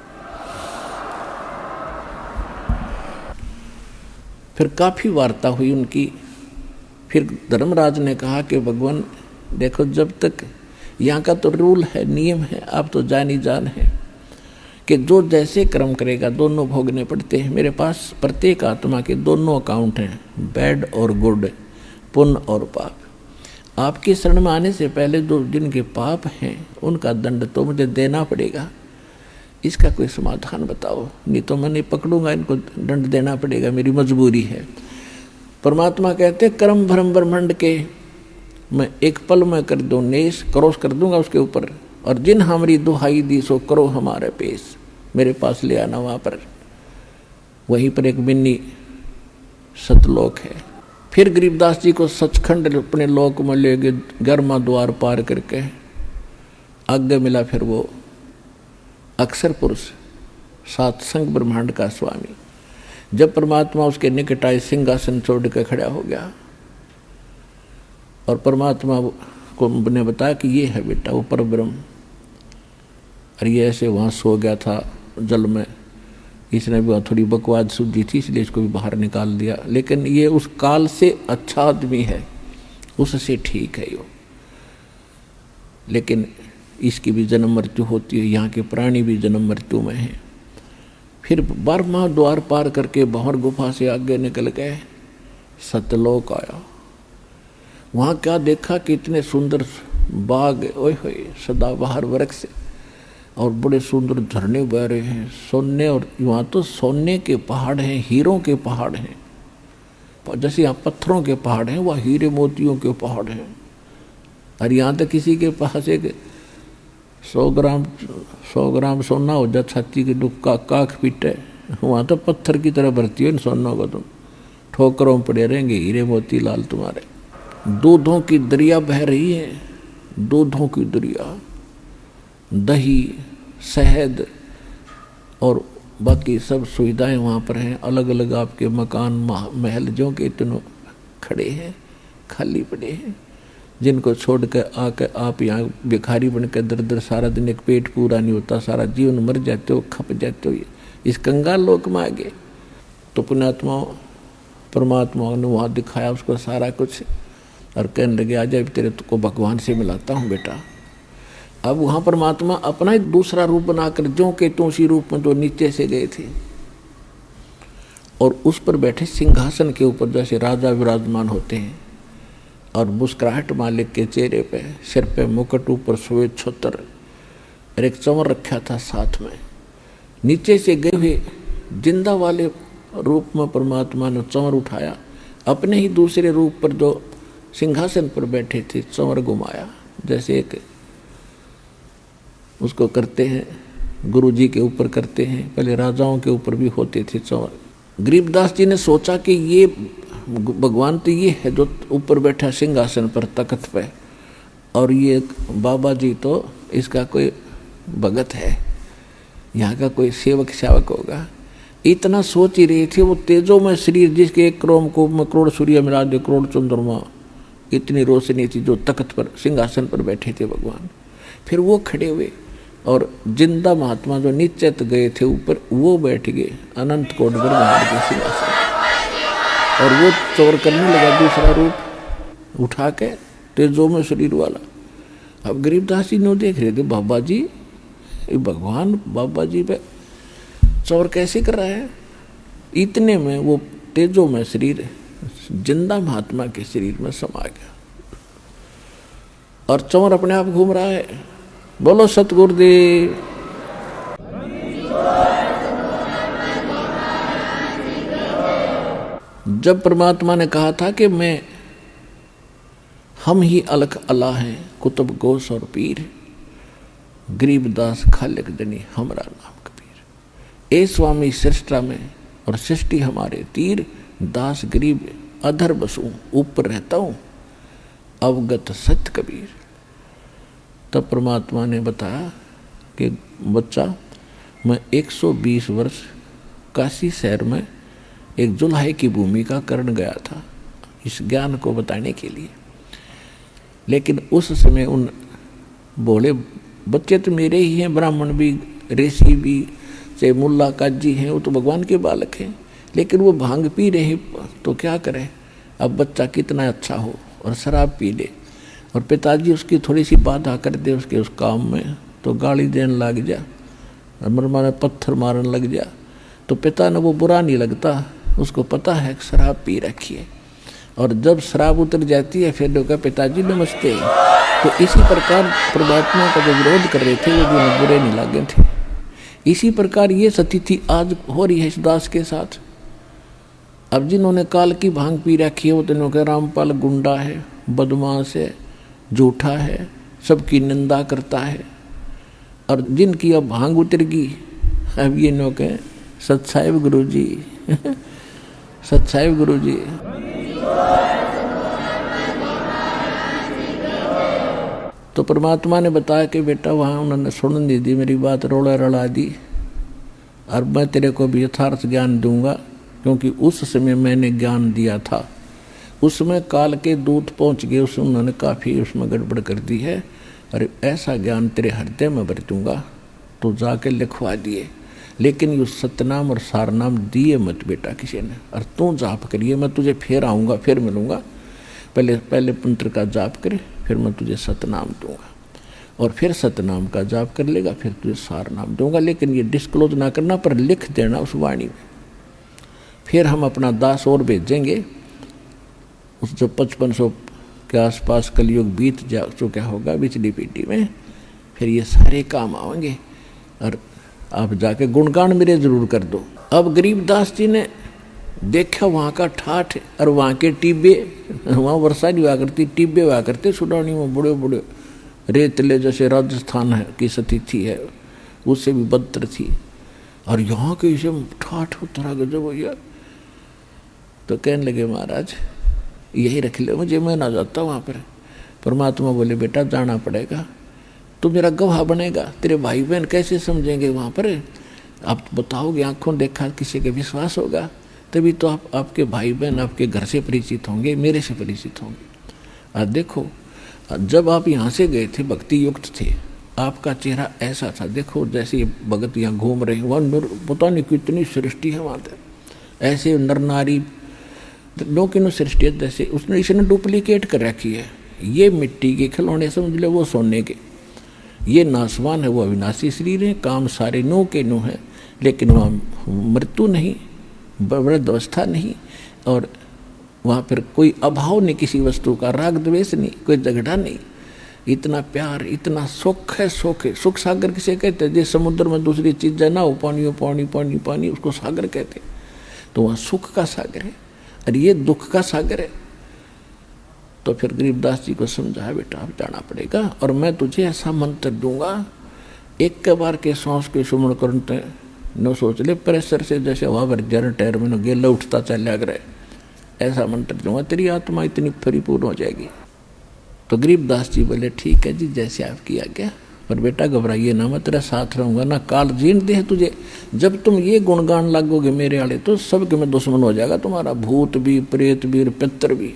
फिर काफी वार्ता हुई उनकी। फिर धर्मराज ने कहा कि भगवान देखो, जब तक यहाँ का तो रूल है, नियम है, आप तो जान ही जान है कि जो जैसे कर्म करेगा दोनों भोगने पड़ते हैं। मेरे पास प्रत्येक आत्मा के दोनों अकाउंट हैं, बैड और गुड, पुण्य और पाप। आपके शरण में आने से पहले जो जिनके पाप हैं उनका दंड तो मुझे देना पड़ेगा। इसका कोई समाधान बताओ, नहीं तो मैं नहीं पकड़ूंगा, इनको दंड देना पड़ेगा, मेरी मजबूरी है। परमात्मा कहते कर्म भ्रम ब्रह्मांड के मैं एक पल में कर दूं नेश, क्रॉस कर दूंगा उसके ऊपर, और जिन हमारी दुहाई दी सो करो हमारे पेश, मेरे पास ले आना। वहाँ पर वहीं पर एक बिन्नी सतलोक है। फिर गरीबदास जी को सचखंड अपने लोक में ले गए, 11वां द्वार पार करके आगे मिला फिर वो अक्षर पुरुष, सातसंग ब्रह्मांड का स्वामी। जब परमात्मा उसके निकट आए, सिंहासन छोड़ के खड़ा हो गया और परमात्मा को ने बताया कि ये है बेटा वो परब्रह्म। और ये ऐसे वहाँ सो गया था जल में, इसने भी वहाँ थोड़ी बकवाद सूझी थी इसलिए इसको भी बाहर निकाल दिया। लेकिन ये उस काल से अच्छा आदमी है, उससे ठीक है यो। लेकिन इसकी भी जन्म मृत्यु होती है, यहाँ के प्राणी भी जन्म मृत्यु में हैं। फिर 12वां द्वार पार करके भंवर गुफा से आगे निकल गए, सतलोक आया। वहाँ क्या देखा कि इतने सुंदर बाग, ओए होए, सदाबहार वृक्ष और बड़े सुंदर झरने बह रहे हैं, सोने। और वहाँ तो सोने के पहाड़ हैं, हीरों के पहाड़ हैं। जैसे यहाँ पत्थरों के पहाड़ हैं, वहाँ हीरे मोतियों के पहाड़ हैं। और यहाँ तक किसी के पास एक 100 ग्राम सोना हो जा, छाती के डुक्का काख पीटे, वहाँ तो पत्थर की तरह भरती है सोना को, तुम ठोकरों पड़े रहेंगे हीरे मोती लाल तुम्हारे। दूधों की दरिया बह रही है, दूधों की दरिया, दही, शहद और बाकी सब सुविधाएं वहाँ पर हैं। अलग अलग आपके मकान महल जो के इतने खड़े हैं, खाली पड़े हैं, जिनको छोड़ कर आकर आप यहाँ भिखारी बन कर दर दर सारा दिन, एक पेट पूरा नहीं होता, सारा जीवन मर जाते हो, खप जाते हो इस कंगाल लोक में आगे। तो पुण्यात्मा परमात्मा ने वहाँ दिखाया उसको सारा कुछ और कहने लगे आजा तेरे को भगवान से मिलाता हूँ बेटा। अब वहाँ परमात्मा अपना ही दूसरा रूप बनाकर ज्यों के त्यों उसी रूप में जो नीचे से गए थे और उस पर बैठे सिंहासन के ऊपर जैसे राजा विराजमान होते हैं और मुस्कुराहट मालिक के चेहरे पे, सिर पे मुकुट, ऊपर श्वेत छत्र और एक चंवर रखा था साथ में। नीचे से गए हुए जिंदा वाले रूप में परमात्मा ने चंवर उठाया, अपने ही दूसरे रूप पर जो सिंहासन पर बैठे थे चंवर घुमाया, जैसे एक उसको करते हैं गुरु जी के ऊपर करते हैं, पहले राजाओं के ऊपर भी होते थे चंवर। गरीबदास जी ने सोचा कि ये भगवान तो ये है जो ऊपर बैठा सिंहासन पर तख्त पे, और ये बाबा जी तो इसका कोई भगत है, यहाँ का कोई सेवक शावक होगा। इतना सोच ही रहे थे। वो तेजो में शरीर जिसके 1 करोड़ में करोड़ सूर्य मिला दे, करोड़ चंद्रमा, इतनी रोशनी थी जो तख्त पर सिंहासन पर बैठे थे भगवान। फिर वो खड़े हुए और जिंदा महात्मा जो नीचे तक गए थे ऊपर, वो बैठ गए अनंत कोट ब्रह्मांड के सिंहासन, और वो चोर करने लगा दूसरा रूप उठा के तेजो में शरीर वाला। अब गरीबदास जी ने देख रहे थे बाबा जी, भगवान बाबा जी पे चोर कैसे कर रहा है। इतने में वो तेजो में शरीर जिंदा महात्मा के शरीर में समा गया और चोर अपने आप घूम रहा है। बोलो सतगुरुदेव। जब परमात्मा ने कहा था कि हम ही अलख अल्लाह हैं, कुतुब गोस और पीर, गरीबदास खालिक दनी हमरा नाम कबीर। ए स्वामी सृष्टा में और सृष्टि हमारे तीर, दास गरीब अधर बसूं, ऊपर रहता हूं अवगत सत्य कबीर। तब परमात्मा ने बताया कि बच्चा, मैं 120 वर्ष काशी शहर में एक जुल्हे की भूमिका करने गया था इस ज्ञान को बताने के लिए, लेकिन उस समय उन बोले बच्चे तो मेरे ही हैं, ब्राह्मण भी, ऋषि भी, चाहे मुल्ला काजी हैं, वो तो भगवान के बालक हैं, लेकिन वो भांग पी रहे तो क्या करें। अब बच्चा कितना अच्छा हो और शराब पी ले और पिताजी उसकी थोड़ी सी बाधा कर दे उसके उस काम में तो गाली देने लग जा, माने पत्थर मारने लग जा, तो पिता ने वो बुरा नहीं लगता, उसको पता है कि शराब पी रखी है। और जब शराब उतर जाती है फिर लोग पिताजी नमस्ते। तो इसी प्रकार परमात्मा का जो विरोध कर रहे थे वो भी बुरे नहीं लगे थे। इसी प्रकार ये स्थिति आज हो रही है इस दास के साथ। अब जिन्होंने काल की भांग पी रखी है वो तो कह रामपाल गुंडा है, बदमाश है, झूठा है, सबकी निंदा करता है। और जिनकी अब भांग उतर गई अब ये नो कहे सतसाहिब गुरु जी सतसाहिब गुरु जी। तो परमात्मा ने बताया कि बेटा वहाँ उन्होंने सुन नहीं दी मेरी बात, रोड़ा रड़ा दी, और मैं तेरे को भी यथार्थ ज्ञान दूंगा, क्योंकि उस समय मैंने ज्ञान दिया था, उसमें काल के दूत पहुँच गए, उसमें उन्होंने काफ़ी उसमें गड़बड़ कर दी है, और ऐसा ज्ञान तेरे हृदय में भर दूंगा। तो जाके लिखवा दिए, लेकिन ये सतनाम और सारनाम दिए मत बेटा किसी ने, और तू जाप करिए, मैं तुझे फिर आऊँगा, फिर मिलूँगा, पहले मंत्र का जाप करे, फिर मैं तुझे सतनाम दूंगा, और फिर सतनाम का जाप कर लेगा, फिर तुझे सारनाम दूंगा, लेकिन ये डिस्क्लोज ना करना, पर लिख देना उस वाणी में। फिर हम अपना दास और भेजेंगे, उस जो 5500 के आसपास कलयुग बीत जा चुका होगा पिछली पीढ़ी में, फिर ये सारे काम आएंगे, और आप जाके गुणगान मेरे जरूर कर दो। अब गरीबदास जी ने देखा वहाँ का ठाठ और वहाँ के टिब्बे, वहाँ वर्षा नहीं हुआ करती, टिब्बे हुआ करते सुडानी में, बड़े बड़े रेतले, जैसे राजस्थान है की स्थिति है उससे भी बदतर थी, और यहाँ के इसे ठाठ उतरा गजब भैया। तो कहने लगे महाराज यही रख ले मुझे, मैं ना जाता वहाँ पर। परमात्मा बोले बेटा जाना पड़ेगा, तू मेरा गवाह बनेगा, तेरे भाई बहन कैसे समझेंगे वहाँ पर, आप बताओगे, आंखों देखा किसी के विश्वास होगा, तभी तो आप आपके भाई बहन आपके घर से परिचित होंगे, मेरे से परिचित होंगे। और देखो जब आप यहाँ से गए थे भक्ति युक्त थे, आपका चेहरा ऐसा था, देखो जैसे भगत यहाँ घूम रहे हैं, वहाँ पता नहीं कितनी सृष्टि है वहाँ पर, ऐसे नर नारी लोग सृष्टि है, जैसे उसने इसने डुप्लीकेट कर रखी है। ये मिट्टी के खिलौने समझ लो, वो सोने के, ये नासवान है, वो अविनाशी शरीर है, काम सारे नो के नो है, लेकिन वहाँ मृत्यु नहीं, वृद्धावस्था नहीं, और वहाँ पर कोई अभाव नहीं किसी वस्तु का, राग द्वेष नहीं, कोई झगड़ा नहीं, इतना प्यार, इतना सुख है। सुख है, सुख सागर किसे कहते हैं? जिस समुद्र में दूसरी चीज़ें ना हो, पानी पानी पानी पानी, उसको सागर कहते हैं। तो वहाँ सुख का सागर है और ये दुख का सागर है। तो फिर गरीबदास जी को समझाया बेटा अब जाना पड़ेगा, और मैं तुझे ऐसा मंत्र दूंगा, एक के बार के सांस के सुमण करते न सोच ले, प्रेशर से जैसे हवा भर जर टैर में गेला उठता चल करे, ऐसा मंत्र दूंगा, तेरी आत्मा इतनी परिपूर्ण हो जाएगी। तो गरीबदास जी बोले ठीक है जी, जैसे आपकी आज्ञा, पर बेटा घबराइए ना, मैं तेरा साथ रहूंगा ना, काल जीण दे तुझे। जब तुम ये गुणगान लागोगे मेरे आड़े तो सबके में दुश्मन हो जाएगा तुम्हारा, भूत भी, प्रेत भी, पितर भी,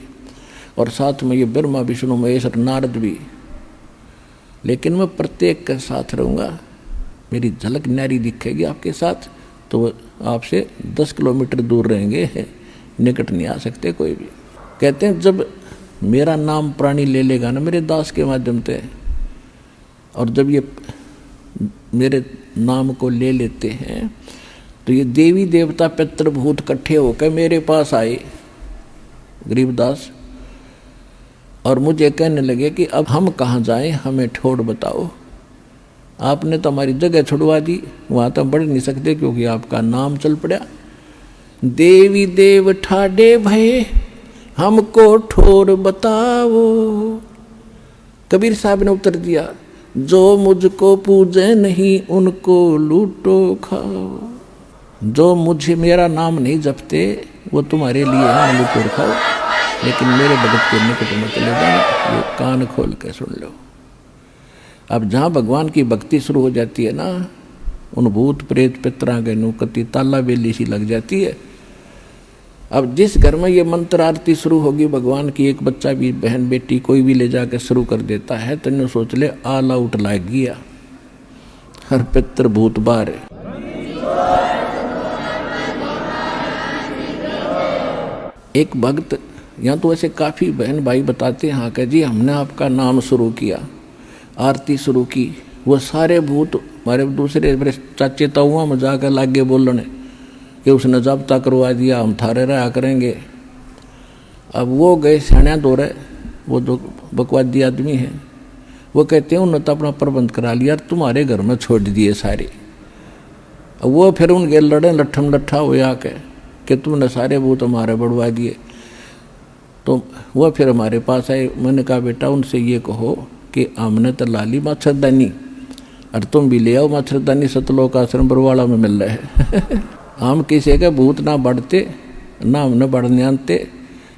और साथ में ये ब्रह्मा विष्णु महेश और नारद भी। लेकिन मैं प्रत्येक के साथ रहूँगा, मेरी झलक न्यारी दिखेगी आपके साथ, तो आपसे 10 किलोमीटर दूर रहेंगे, निकट नहीं आ सकते कोई भी। कहते हैं जब मेरा नाम प्राणी ले लेगा ना मेरे दास के माध्यम से, और जब ये मेरे नाम को ले लेते हैं तो ये देवी देवता पितृ भूत इकट्ठे होकर मेरे पास आए गरीबदास, और मुझे कहने लगे कि अब हम कहाँ जाएं, हमें ठोड़ बताओ। आपने तो हमारी जगह छुड़वा दी, वहाँ तो बढ़ नहीं सकते क्योंकि आपका नाम चल पड़ा। देवी देव ठाडे भये हमको ठोर बताओ। कबीर साहब ने उत्तर दिया, जो मुझको पूजे नहीं उनको लूटो खाओ। जो मुझे मेरा नाम नहीं जपते वो तुम्हारे लिए है, लूटो खाओ, लेकिन मेरे भगत के निकट में चले जाना, ये कान खोल के सुन लो। अब जहाँ भगवान की भक्ति शुरू हो जाती है ना, उन भूत प्रेत पितरा के नुकती ताला बेली सी लग जाती है। अब जिस घर में ये मंत्र आरती शुरू होगी भगवान की, एक बच्चा भी, बहन बेटी कोई भी ले जाकर शुरू कर देता है, तो सोच ले आल आउट लाग गया, हर पितर भूत बार है। एक भक्त, यहाँ तो ऐसे काफ़ी बहन भाई बताते हैं, हाँ कह जी हमने आपका नाम शुरू किया, आरती शुरू की, वो सारे भूत हमारे दूसरे मेरे चाचे ताऊआ में जाकर लागे बोलने कि उसने जब्ता करवा दिया, हम थारे रहा करेंगे। अब वो गए सियाणा दौरे, वो जो बकवादी आदमी है, वो कहते हैं उन्होंने तो अपना प्रबंध करा लिया, तुम्हारे घर में छोड़ दिए सारे। वो फिर उनके लड़े लट्ठम लट्ठा हुए आके कि तुमने सारे भूत हमारे बढ़वा दिए। तो वह फिर हमारे पास आए, मैंने कहा बेटा उनसे ये कहो कि हमने तो लाली मच्छरदानी, और तुम भी ले आओ मच्छरदानी, सतलोक आश्रम बरवाड़ा में मिल रहे है। हम किसी के भूत ना बढ़ते ना हमने बढ़ने आते,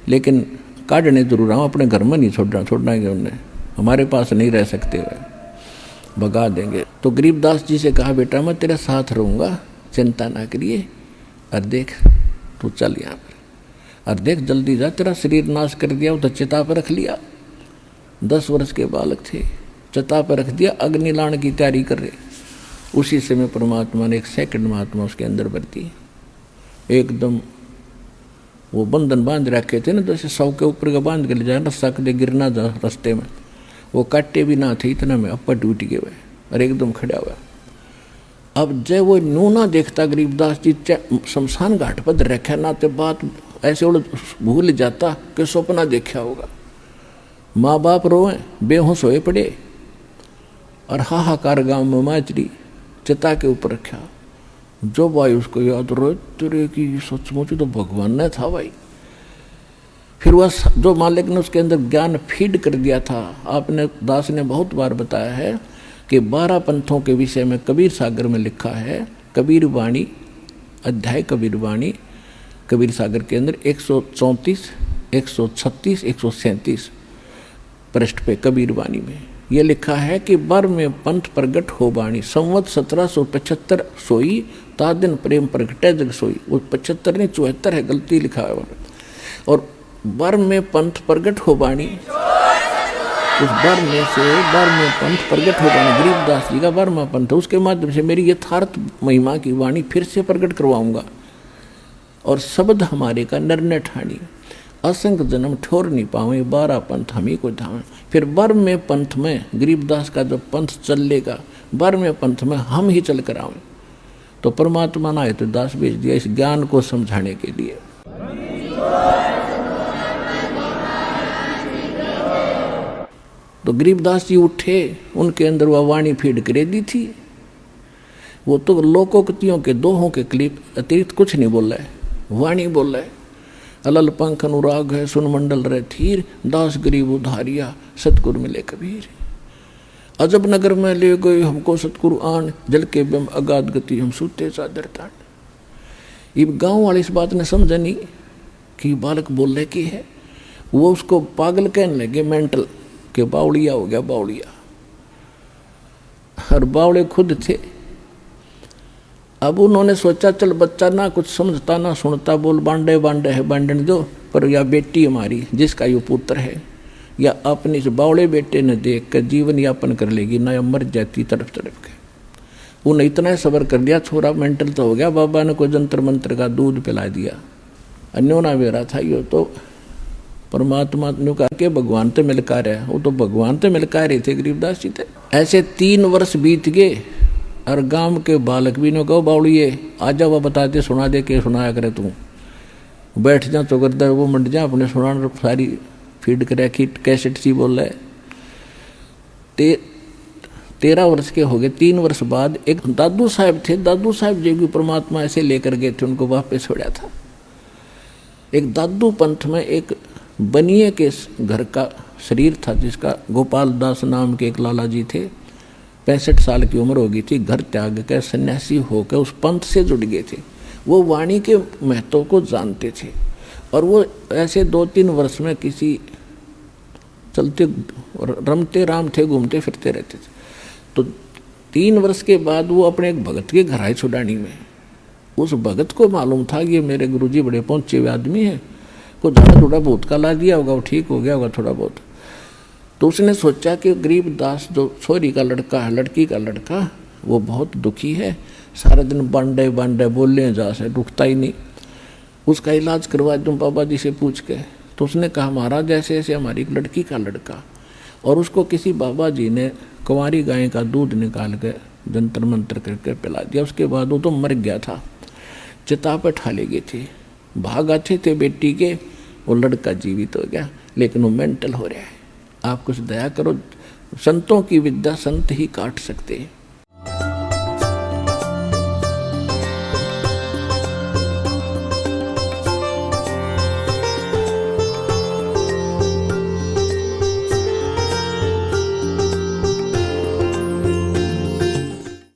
लेकिन काटने जरूर हम, अपने घर में नहीं छोड़ना है उन्हें, हमारे पास नहीं रह सकते, वह भगा देंगे। तो गरीबदास जी से कहा बेटा मैं तेरे साथ रहूँगा, चिंता ना करिए, और देख तू चल यहाँ पर, और देख जल्दी जा, तेरा शरीर नाश कर दिया, उधर चिता पर रख लिया। 10 वर्ष के बालक थे, चिता पर रख दिया, अग्नि लाने की तैयारी कर रहे। उसी समय परमात्मा ने एक सेकंड महात्मा उसके अंदर भर दी, एकदम वो बंधन बांध रखे थे ना, जैसे 100 के ऊपर का बांध के ले जाए, रस्सा कदे गिरना जा रास्ते में, वो काटे भी ना थे इतना में, अपर टूट गए हुए और एकदम खड़ा हुआ। अब जब वो नूना देखता गरीबदास जी शमशान घाट पर रखा ना, तो बात ऐसे उड़ भूल जाता कि सपना देखा होगा। माँ बाप रोए, बेहोश होए पड़े, और हाहाकार गांव में माचरी चिता के ऊपर रखा। जो भाई उसको याद रोए, तेरे की सचमुच तो भगवान ने था भाई। फिर वह जो मालिक ने उसके अंदर ज्ञान फीड कर दिया था, आपने दास ने बहुत बार बताया है कि 12 पंथों के विषय में कबीर सागर में लिखा है, कबीर वाणी अध्याय कबीर वाणी, कबीर सागर के अंदर 134, 136 137 पृष्ठ पे कबीर वाणी में ये लिखा है कि बर में पंथ प्रगट हो बाणी, संवत 1775 सोई, ता दिन प्रेम प्रगटे जग सोई। वो 75 नहीं 74 है, गलती लिखा है। और बर में पंथ प्रगट हो बाणी, उस बर में पंथ प्रगट हो बाणी, गरीबदास जी का बरमा पंथ, उसके माध्यम से मेरी यथार्थ महिमा की वाणी फिर से प्रकट करवाऊंगा। और शब्द हमारे का निर्णय ठानी, असंग जन्म ठोर नहीं पावे, 12 पंथ हम ही को धावे। फिर बर में पंथ में गरीबदास का जब पंथ चलेगा, बर में पंथ में हम ही चल कर आवे, तो परमात्मा ने तो दास भेज दिया इस ज्ञान को समझाने के लिए। तो गरीबदास जी उठे, उनके अंदर वह वाणी फीड करे दी थी। वो तो लोकोक्तियों के दोहों के क्लिप अतिरिक्त कुछ नहीं बोल रहा है, वाणी बोल रहा है। अलल पंख अनुराग है सुन मंडल रे थीर, दास गरीब उधारिया सतगुरु मिले कबीर। अजब नगर में ले गए हमको सतगुरु आन, जल के बिम अगाध गति हम सूते चादर तान। ये गांव वाले इस बात ने समझा नहीं कि बालक बोलने की है। वो उसको पागल कहने लगे, मेंटल, के बावड़िया हो गया बावड़िया। और बावड़े खुद थे। अब उन्होंने सोचा चल बच्चा ना कुछ समझता ना सुनता, बोल बांडे बांडे है बांडन दो, पर या बेटी हमारी जिसका यो पुत्र है, या अपने इस बावड़े बेटे ने देख कर जीवन यापन कर लेगी, ना या मर जाती तड़प तड़प के। उन्हें इतना सबर कर दिया, छोरा मेंटल तो हो गया, बाबा ने कोई जंतर मंत्र का दूध पिला दिया। अन्योना बेरा था यो तो परमात्मा ने कहा कि भगवान तो मिलकार है, वो तो भगवान तो मिलकार ही थे गरीबदास जी थे। ऐसे 3 वर्ष बीत गए और गांव के बालक भी ने कहो बावड़िए आजा, वह बता दे सुना दे के सुनाया करे, तू बैठ जा तो करदा वो मंड जा, अपने सुना सारी फीड कर रखी कैसेट सी बोल रहा है। 13 वर्ष के हो गए। 3 वर्ष बाद एक दादू साहब थे, दादू साहब जी को परमात्मा ऐसे लेकर गए थे, उनको वापस छोड़ा था। एक दादू पंथ में एक बनिए के घर का शरीर था, जिसका गोपाल दास नाम के एक लाला जी थे। 65 साल की उम्र हो गई थी, घर त्याग कर सन्यासी होकर उस पंथ से जुड़ गए थे। वो वाणी के महत्व को जानते थे और वो ऐसे 2-3 वर्ष में किसी चलते रमते राम थे, घूमते फिरते रहते थे। तो 3 वर्ष के बाद वो अपने एक भगत के घर आए छुड़ानी में। उस भगत को मालूम था कि ये मेरे गुरुजी बड़े पहुंचे हुए आदमी हैं, को झाड़ा थोड़ा बहुत का ला दिया होगा, वो ठीक हो गया होगा थोड़ा बहुत। तो उसने सोचा कि गरीबदास जो छोरी का लड़का है, लड़की का लड़का, वो बहुत दुखी है, सारा दिन बांडे बांडे बोलने जा से रुकता ही नहीं, उसका इलाज करवा दूँ बाबा जी से पूछ के। तो उसने कहा महाराज ऐसे ऐसे हमारी एक लड़की का लड़का, और उसको किसी बाबा जी ने कुंवारी गाय का दूध निकाल के जंतर मंतर करके पिला दिया। उसके बाद वो तो मर गया था, चिता पर ठाले गए थे, भाग अच्छे थे बेटी के, वो लड़का जीवित हो गया, लेकिन वो मेंटल हो रहा है। आप कुछ दया करो, संतों की विद्या संत ही काट सकते हैं।